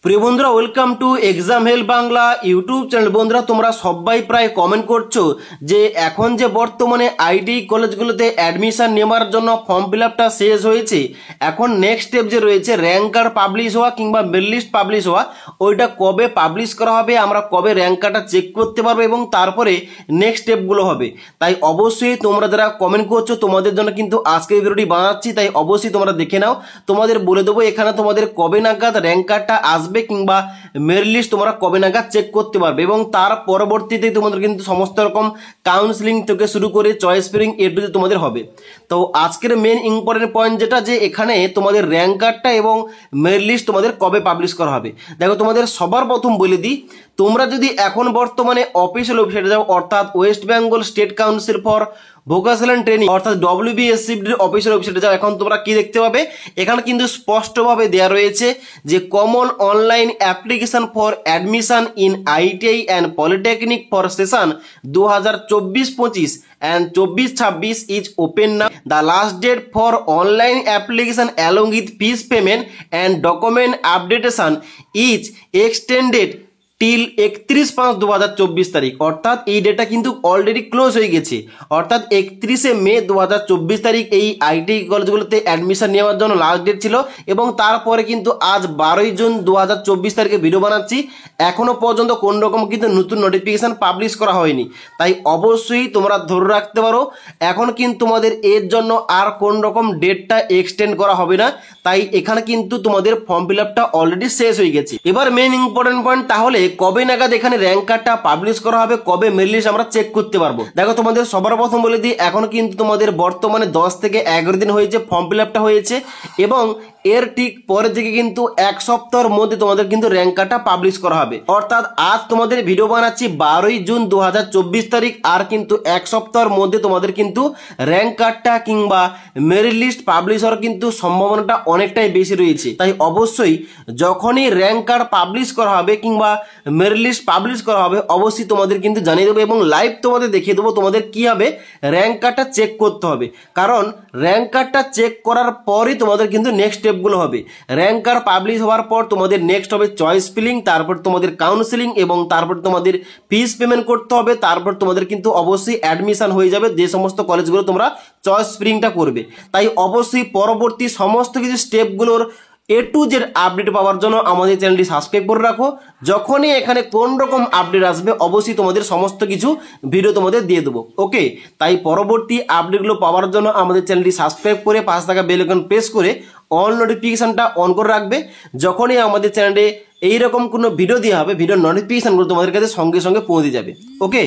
প্রিয় বন্ধুরা, welcome to exam help Bangla YouTube channel. বন্ধুরা, তোমরা সবাই প্রায় কমেন্ট করছো যে এখন যে বর্তমানে আইটি কলেজগুলোতে অ্যাডমিশন নেওয়ার জন্য ফর্ম ফিল আপটা শেষ হয়েছে, এখন নেক্সট স্টেপ যে রয়েছে র্যাঙ্ক কার্ড পাবলিশ হওয়া কিংবা মেরিট লিস্ট পাবলিশ হওয়া, ওইটা কবে পাবলিশ করা হবে, আমরা কবে র্যাঙ্ক কার্ডটা চেক করতে পারবো এবং তারপরে নেক্সট স্টেপগুলো হবে। তাই অবশ্যই তোমরা যারা কমেন্ট করছো তোমাদের জন্য কিন্তু আজকে ভিডিওটি বানাচ্ছি, তাই অবশ্যই তোমরা দেখে নাও। তোমাদের বলে দেবো এখানে তোমাদের কবে নাগাদ র্যাঙ্ক কার্ডটা আসবে কিংবা মেরিট লিস্ট তোমরা কবে নাগাদ চেক করতে পারবে, এবং তার পরবর্তীতে তোমাদের কিন্তু সমস্ত রকম কাউন্সিলিং থেকে শুরু করে চয়েস ফিলিং এটুতে তোমাদের হবে। তো আজকের মেন ইম্পর্টেন্ট পয়েন্ট যেটা, যে এখানে তোমাদের র্যাঙ্ক কার্ডটা এবং মেরিট লিস্ট তোমাদের কবে পাবলিশ করা হবে। দেখো, তোমাদের সবার প্রথম বলে দিই, তোমরা যদি এখন বর্তমানে অফিসিয়াল ওয়েবসাইটে যাও, অর্থাৎ West Bengal state council for vocational training অর্থাৎ WBSCBD অফিসিয়াল ওয়েবসাইটে যাও, এখন তোমরা কি দেখতে পাবে, এখানে কিন্তু স্পষ্টভাবে দেওয়া রয়েছে যে common online application for admission in ITI and polytechnic for session 2024-25 and 24-26 is open now. The last date for online application along with fees payment and document updatation is extended till 31/5/2024 তারিখ। অর্থাৎ এই data কিন্তু already close হয়ে গেছে, অর্থাৎ 31শে মে 2024 তারিখ এই IT কলেজগুলোতে admission নেওয়ার জন্য লাস্ট ডেট ছিল, এবং তারপরে কিন্তু আজ 12ই জুন 2024 তারিখে ভিডিও বানাচ্ছি, এখনো পর্যন্ত কোন রকম কিন্তু নতুন নোটিফিকেশন পাবলিশ করা হয়নি। তাই অবশ্যই তোমরা ধরে রাখতে পারো, এখন কিন্তু তোমাদের এর জন্য আর কোন রকম ডেটটা এক্সটেন্ড করা হবে না। তাই এখানে কিন্তু তোমাদের ফর্ম ফিল আপটা অলরেডি শেষ হয়ে গেছে। এবার মেন ইম্পর্টেন্ট পয়েন্ট, তাহলে কবে নাগাদ এখানে র্যাঙ্ক কার্ডটা পাবলিশ করা হবে, কবে মেরিট লিস্ট আমরা চেক করতে পারবো। দেখো, তোমাদের সবার প্রথম বলে দিই, এখন কিন্তু তোমাদের বর্তমানে 10 থেকে 11 দিন হয়েছে ফর্ম ফিল আপটা হয়েছে, এবং এর ঠিক পরের দিকে কিন্তু এক সপ্তাহের মধ্যে তোমাদের কিন্তু র্যাঙ্ক কার্ডটা পাবলিশ করা হবে। অর্থাৎ আজ তোমাদের ভিডিও বানাচ্ছি 12ই জুন 2024 তারিখ, আর কিন্তু এক সপ্তাহের মধ্যে তোমাদের কিন্তু র্যাঙ্ক কার্ডটা কিংবা মেরিট লিস্ট পাবলিশ হওয়ার কিন্তু সম্ভাবনাটা অনেকটাই বেশি রয়েছে। তাই অবশ্যই যখনই র্যাঙ্ক কার্ড পাবলিশ করা হবে কিংবা মেরিট লিস্ট পাবলিশ করা হবে, অবশ্যই তোমাদের কিন্তু জানিয়ে দেবো এবং লাইভ তোমাদের দেখিয়ে দেবো তোমাদের কীভাবে র্যাঙ্ক কার্ডটা চেক করতে হবে। কারণ র্যাঙ্ক কার্ডটা চেক করার পরই তোমাদের কিন্তু নেক্সট স্টেপগুলো হবে। র্যাঙ্ক কার্ড পাবলিশ হওয়ার পর তোমাদের নেক্সট হবে চয়েস ফিলিং, তারপর তোমাদের কাউন্সিলিং, এবং তারপর তোমাদের ফিস পেমেন্ট করতে হবে। তারপর তোমাদের কিন্তু অবশ্যই অ্যাডমিশন হয়ে যাবে যে সমস্ত কলেজগুলো তোমরা চয়েস ফিলিংটা করবে। তাই অবশ্যই পরবর্তী সমস্ত কিছু স্টেপগুলোর A to Z আপডেট পাওয়ার জন্য আমাদের চ্যানেলটি সাবস্ক্রাইব করে রাখো। যখনই এখানে কোন রকম আপডেট আসবে অবশ্যই তোমাদের সমস্ত কিছু ভিডিও তোমাদের দিয়ে দেবো। ওকে, তাই পরবর্তী আপডেটগুলো পাওয়ার জন্য আমাদের চ্যানেলটি সাবস্ক্রাইব করে পাশে থাকা বেল আইকন প্রেস করে অল নোটিফিকেশনটা অন করে রাখবে। যখনই আমাদের চ্যানেলে এইরকম কোনো ভিডিও দেওয়া হবে, ভিডিওর নোটিফিকেশনগুলো তোমাদের কাছে সঙ্গে সঙ্গে পৌঁছে যাবে। ওকে।